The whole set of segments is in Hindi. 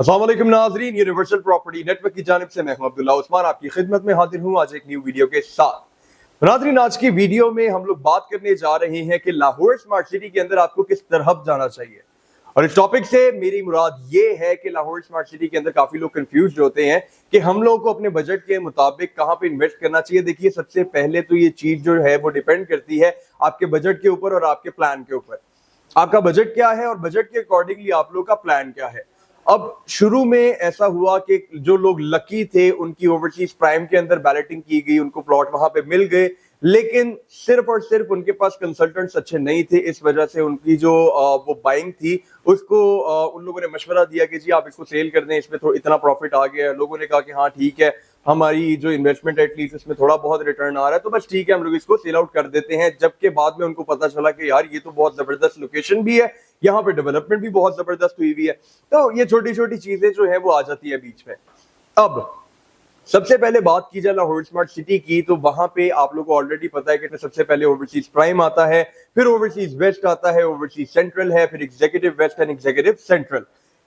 अस्सलाम वालेकुम नाज़रीन, यूनिवर्सल प्रॉपर्टी नेटवर्क की जानिब से मैं हूं अब्दुल्ला उस्मान आपकी खिदमत में हाजिर हूं आज एक न्यू वीडियो के साथ। नाज़रीन, आज की वीडियो में हम लोग बात करने जा रहे हैं कि लाहौर स्मार्ट सिटी के अंदर आपको किस तरह जाना चाहिए। और इस टॉपिक से मेरी मुराद ये है कि लाहौर स्मार्ट सिटी के अंदर काफी लोग कंफ्यूज होते हैं कि हम लोगों को अपने बजट के मुताबिक कहां पे इन्वेस्ट करना चाहिए। देखिए, सबसे पहले तो ये चीज जो है वो डिपेंड करती है आपके बजट के ऊपर और आपके प्लान के ऊपर। आपका बजट क्या है और बजट के अकॉर्डिंगली आप लोग का प्लान क्या है। अब शुरू में ऐसा हुआ कि जो लोग लकी थे उनकी ओवरसीज प्राइम के अंदर बैलेटिंग की गई, उनको प्लॉट वहां पे मिल गए, लेकिन सिर्फ और सिर्फ उनके पास कंसल्टेंट्स अच्छे नहीं थे। इस वजह से उनकी जो वो बाइंग थी उसको उन लोगों ने मशवरा दिया कि जी आप इसको सेल कर दें, इसमें इतना प्रॉफिट आ गया है। लोगों ने कहा कि हाँ ठीक है, हमारी जो इन्वेस्टमेंट एटलीस्ट इसमें थोड़ा बहुत रिटर्न आ रहा है, तो बस ठीक है हम लोग इसको सेल आउट कर देते हैं। जबकि बाद में उनको पता चला कि यार ये तो बहुत जबरदस्त लोकेशन भी है, यहाँ पे डेवलपमेंट भी बहुत जबरदस्त हुई हुई है। तो ये छोटी छोटी चीजें जो है वो आ जाती है बीच में। अब सबसे पहले बात की जाए लाहौर स्मार्ट सिटी की, तो वहां पे आप लोगों को ऑलरेडी पता है कि सबसे पहले ओवरसीज प्राइम आता है, फिर ओवरसीज वेस्ट आता है, ओवरसीज सेंट्रल है, फिर executive west end executive central.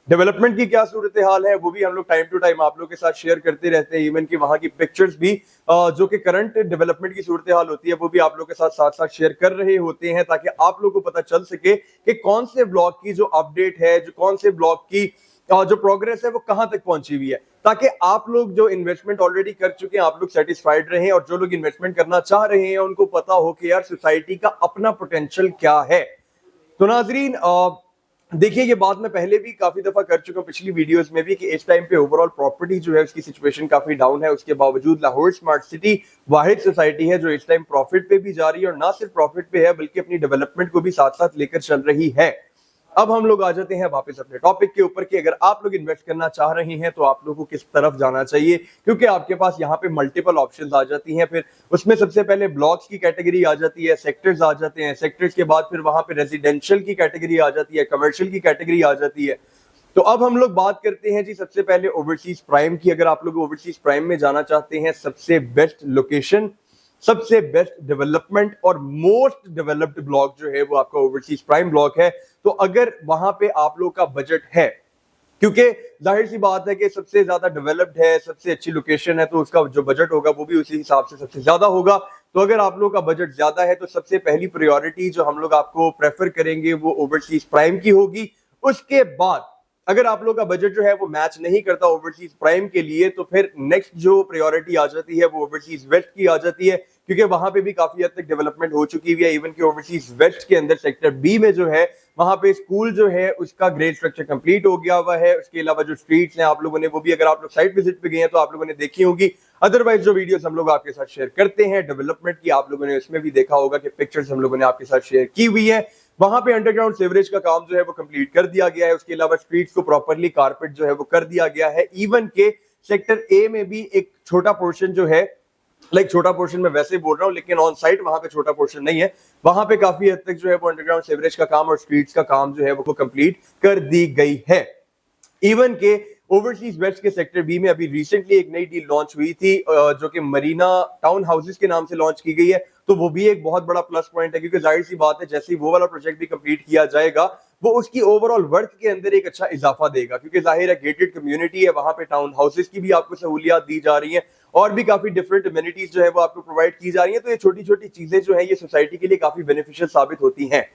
Development की क्या सूरत हाल है वो भी हम लोग टाइम टू टाइम आप लोग के साथ शेयर करते रहते हैं। इवन कि वहां की पिक्चर्स भी जो कि करंट डेवलपमेंट की सूरत हाल होती है वो भी आप लोग के साथ साथ शेयर कर रहे होते हैं, ताकि आप लोग को पता चल सके कि कौन से ब्लॉक की जो अपडेट है, जो कौन से ब्लॉक की जो प्रोग्रेस है वो कहां तक पहुंची हुई है, ताकि आप लोग जो इन्वेस्टमेंट ऑलरेडी कर चुके हैं आप लोग सेटिस्फाइड रहें, और जो लोग इन्वेस्टमेंट करना चाह रहे हैं उनको पता हो कि यार सोसाइटी का अपना पोटेंशियल क्या है। तो नाजरीन, देखिए ये बात मैं पहले भी काफी दफा कर चुका हूं पिछली वीडियोस में भी कि इस टाइम पे ओवरऑल प्रॉपर्टी जो है उसकी सिचुएशन काफी डाउन है। उसके बावजूद लाहौर स्मार्ट सिटी वाहिद सोसाइटी है जो इस टाइम प्रॉफिट पे भी जा रही है, और ना सिर्फ प्रॉफिट पे है बल्कि अपनी डेवलपमेंट को भी साथ साथ लेकर चल रही है। अब हम लोग आ जाते हैं वापस अपने टॉपिक के ऊपर कि अगर आप लोग इन्वेस्ट करना चाह रहे हैं तो आप लोगों को किस तरफ जाना चाहिए, क्योंकि आपके पास यहाँ पे मल्टीपल ऑप्शंस आ जाती हैं। फिर उसमें सबसे पहले ब्लॉक्स की कैटेगरी आ जाती है, सेक्टर्स आ जाते हैं, सेक्टर्स के बाद फिर वहां पे रेजिडेंशियल की कैटेगरी आ जाती है, कमर्शियल की कैटेगरी आ जाती है। तो अब हम लोग बात करते हैं जी सबसे पहले ओवरसीज प्राइम की। अगर आप लोग ओवरसीज प्राइम में जाना चाहते हैं, सबसे बेस्ट लोकेशन, सबसे बेस्ट डेवलपमेंट और मोस्ट डेवलप्ड ब्लॉक जो है वो आपका ओवरसीज प्राइम ब्लॉक है। तो अगर वहां पे आप लोग का बजट है, क्योंकि जाहिर सी बात है कि सबसे ज्यादा डेवलप्ड है, सबसे अच्छी लोकेशन है, तो उसका जो बजट होगा वो भी उसी हिसाब से सबसे ज्यादा होगा। तो अगर आप लोग का बजट ज्यादा है तो सबसे पहली प्रायोरिटी जो हम लोग आपको प्रेफर करेंगे वो ओवरसीज प्राइम की होगी। उसके बाद अगर आप लोग का बजट जो है वो मैच नहीं करता ओवरसीज प्राइम के लिए, तो फिर नेक्स्ट जो प्रायोरिटी आ जाती है वो ओवरसीज वेस्ट की आ जाती है, क्योंकि वहां पे भी काफी हद तक डेवलपमेंट हो चुकी हुई है। इवन कि ओवरसीज वेस्ट के अंदर सेक्टर बी में जो है वहां पे स्कूल जो है उसका ग्रेड स्ट्रक्चर कंप्लीट हो गया हुआ है। उसके अलावा जो स्ट्रीट्स हैं आप लोगों ने वो भी, अगर आप लोग साइट विजिट पे गए हैं तो आप लोगों ने देखी होगी। अदरवाइज जो वीडियोस हम लोग आपके साथ शेयर करते हैं डेवलपमेंट की, आप लोगों ने उसमें भी देखा होगा कि पिक्चर्स हम लोगों ने आपके साथ शेयर की हुई है। वहां पे अंडरग्राउंड सीवरेज का काम जो है वो कंप्लीट कर दिया गया है। उसके अलावा स्ट्रीट्स को प्रॉपर्ली कारपेट जो है वो कर दिया गया है। इवन के सेक्टर ए में भी एक छोटा पोर्शन जो है, छोटा पोर्शन में वैसे बोल रहा हूं, लेकिन ऑन साइट वहां पे छोटा पोर्शन नहीं है, वहां पे काफी हद तक जो है वो अंडरग्राउंड सीवरेज का काम और स्ट्रीट्स का काम जो है वो कंप्लीट कर दी गई है। इवन के ओवरसीज वेस्ट के सेक्टर बी में अभी रिसेंटली एक नई डील लॉन्च हुई थी जो कि मरीना टाउन हाउसेस के नाम से लॉन्च की गई है। तो वो भी एक बहुत बड़ा प्लस पॉइंट है, क्योंकि जाहिर सी बात है जैसे ही वो वाला प्रोजेक्ट भी कंप्लीट किया जाएगा वो उसकी ओवरऑल वर्थ के अंदर एक अच्छा इजाफा देगा, क्योंकि जाहिर है गेटेड कम्युनिटी है, वहां पे टाउन हाउसेस की भी आपको सहूलियात दी जा रही हैं और भी काफी डिफरेंट अमेनिटीज जो है वो आपको प्रोवाइड की जा रही है। तो ये छोटी छोटी चीजें जो है ये सोसाइटी के लिए काफी बेनिफिशियल साबित होती हैं।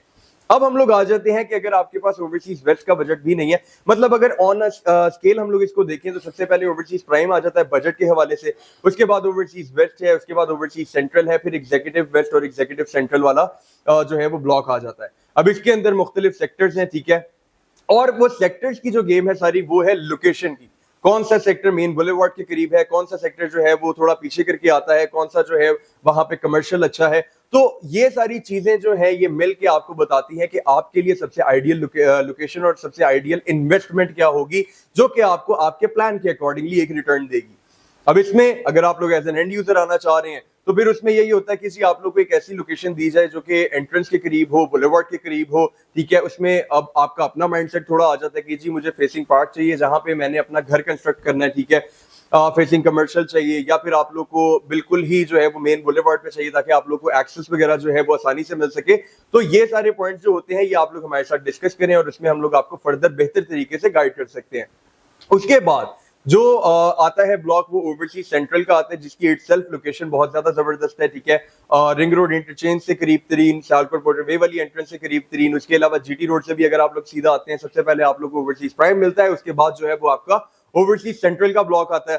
अब हम लोग आ जाते हैं कि अगर आपके पास ओवरसीज वेस्ट का बजट भी नहीं है, मतलब अगर ऑन स्केल हम लोग इसको देखें तो सबसे पहले ओवरसीज प्राइम आ जाता है बजट के हवाले से, उसके बाद ओवरसीज वेस्ट है, उसके बाद ओवरसीज सेंट्रल है, फिर एग्जीक्यूटिव वेस्ट और एग्जीक्यूटिव सेंट्रल वाला जो है वो ब्लॉक आ जाता है। अब इसके अंदर मुख्तलिफ सेक्टर्स हैं, ठीक है, और वो सेक्टर्स की जो गेम है सारी वो है लोकेशन की। कौन सा सेक्टर मेन बुलेवार्ड के करीब है, कौन सा सेक्टर जो है वो थोड़ा पीछे करके आता है, कौन सा जो है वहां पे कमर्शियल अच्छा है। तो ये सारी चीजें जो है ये मिल के आपको बताती हैं कि आपके लिए सबसे आइडियल लोकेशन और सबसे आइडियल इन्वेस्टमेंट क्या होगी, जो कि आपको आपके प्लान के अकॉर्डिंगली एक रिटर्न देगी। अब इसमें अगर आप लोग एज एन एंड यूजर आना चाह रहे हैं तो फिर उसमें यही होता है कि जी आप लोग को एक ऐसी लोकेशन दी जाए जो कि एंट्रेंस के करीब हो, बुलेवार्ड के करीब हो, ठीक है। उसमें अब आपका अपना माइंडसेट थोड़ा आ जाता है कि जी मुझे फेसिंग पार्क चाहिए जहां पे मैंने अपना घर कंस्ट्रक्ट करना है, ठीक है। फेसिंग कमर्शियल चाहिए, या फिर आप लोग को बिल्कुल ही जो है वो मेन बुलेवार्ड पे चाहिए ताकि आप लोग को एक्सेस वगैरह जो है वो आसानी से मिल सके। तो ये सारे पॉइंट्स जो होते हैं ये आप लोग हमारे साथ डिस्कस करें और इसमें हम लोग आपको फर्दर बेहतर तरीके से गाइड कर सकते हैं। उसके बाद जो आता है ब्लॉक वो ओवरसीज सेंट्रल का आता है, जिसकी इट सेल्फ लोकेशन बहुत ज्यादा जबरदस्त है, ठीक है। रिंग रोड इंटरचेंज से करीब तरीन, सियालकोट मोटरवे वाली एंट्रेंस से करीब तरीन, उसके अलावा जीटी रोड से भी अगर आप लोग सीधा आते हैं, सबसे पहले आप लोग को ओवरसीज प्राइम मिलता है, उसके बाद जो है वो आपका ओवरसीज सेंट्रल का ब्लॉक आता है।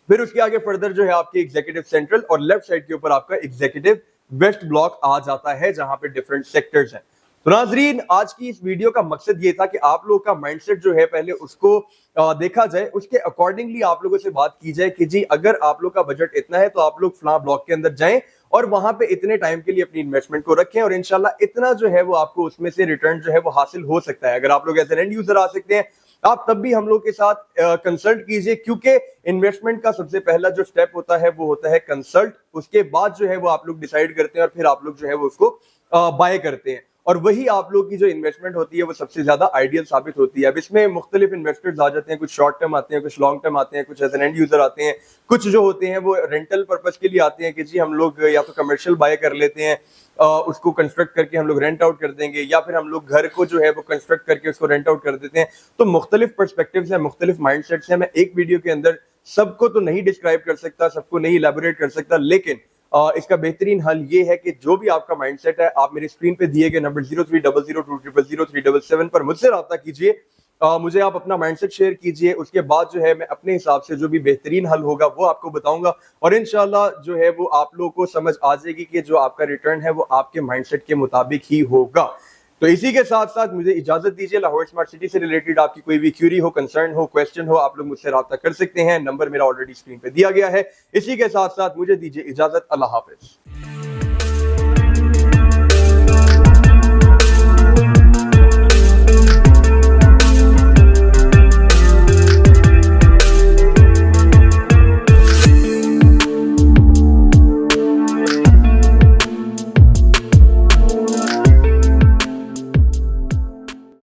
फिर उसके आगे फर्दर जो है आपके एग्जीक्यूटिव सेंट्रल और लेफ्ट साइड के ऊपर आपका एग्जीक्यूटिव वेस्ट ब्लॉक आ जाता है, जहां पे डिफरेंट सेक्टर्स हैं। तो नाजरीन, आज की इस वीडियो का मकसद ये था कि आप लोगों का माइंडसेट जो है पहले उसको देखा जाए, उसके अकॉर्डिंगली आप लोगों से बात की जाए कि जी अगर आप लोग का बजट इतना है तो आप लोग फला ब्लॉक के अंदर जाएं और वहां पे इतने टाइम के लिए अपनी इन्वेस्टमेंट को रखें और इंशाल्लाह इतना जो है वो आपको उसमें से रिटर्न जो है वो हासिल हो सकता है। अगर आप लोग एज एन एंड यूजर आ सकते हैं, आप तब भी हम लोग के साथ कंसल्ट कीजिए, क्योंकि इन्वेस्टमेंट का सबसे पहला जो स्टेप होता है वो होता है कंसल्ट। उसके बाद जो है वो आप लोग डिसाइड करते हैं और फिर आप लोग जो है वो उसको बाय करते हैं, और वही आप लोग की जो इन्वेस्टमेंट होती है वो सबसे ज्यादा आइडियल साबित होती है। अब इसमें मुख्तलिफ इन्वेस्टर्स आ जाते हैं, कुछ शॉर्ट टर्म आते हैं, कुछ लॉन्ग टर्म आते हैं, कुछ एज एन एंड यूजर आते हैं, कुछ जो होते हैं वो रेंटल पर्पज के लिए आते हैं कि जी हम लोग या तो कमर्शियल बाय कर लेते हैं, उसको कंस्ट्रक्ट करके हम लोग रेंट आउट कर देंगे, या फिर हम लोग घर को जो है वो कंस्ट्रक्ट करके उसको रेंट आउट कर देते हैं। तो मुख्तलिफ पर्सपेक्टिव्स हैं, मुख्तलिफ माइंडसेट्स हैं। मैं एक वीडियो के अंदर सबको तो नहीं डिस्क्राइब कर सकता, सबको नहीं इलेबोरेट कर सकता, लेकिन इसका बेहतरीन हल ये है कि जो भी आपका माइंडसेट है, आप मेरी स्क्रीन पे दिए गए नंबर 0300200377 पर मुझसे राब्ता कीजिए। मुझे आप अपना माइंडसेट शेयर कीजिए, उसके बाद जो है मैं अपने हिसाब से जो भी बेहतरीन हल होगा वो आपको बताऊंगा, और इंशाल्लाह जो है वो आप लोगों को समझ आ जाएगी कि जो आपका रिटर्न है वो आपके माइंडसेट के मुताबिक ही होगा। तो इसी के साथ साथ मुझे इजाजत दीजिए। लाहौर स्मार्ट सिटी से रिलेटेड आपकी कोई भी क्यूरी हो, कंसर्न हो, क्वेश्चन हो, आप लोग मुझसे राब्ता कर सकते हैं। नंबर मेरा ऑलरेडी स्क्रीन पे दिया गया है। इसी के साथ साथ मुझे दीजिए इजाजत। अल्लाह हाफिज।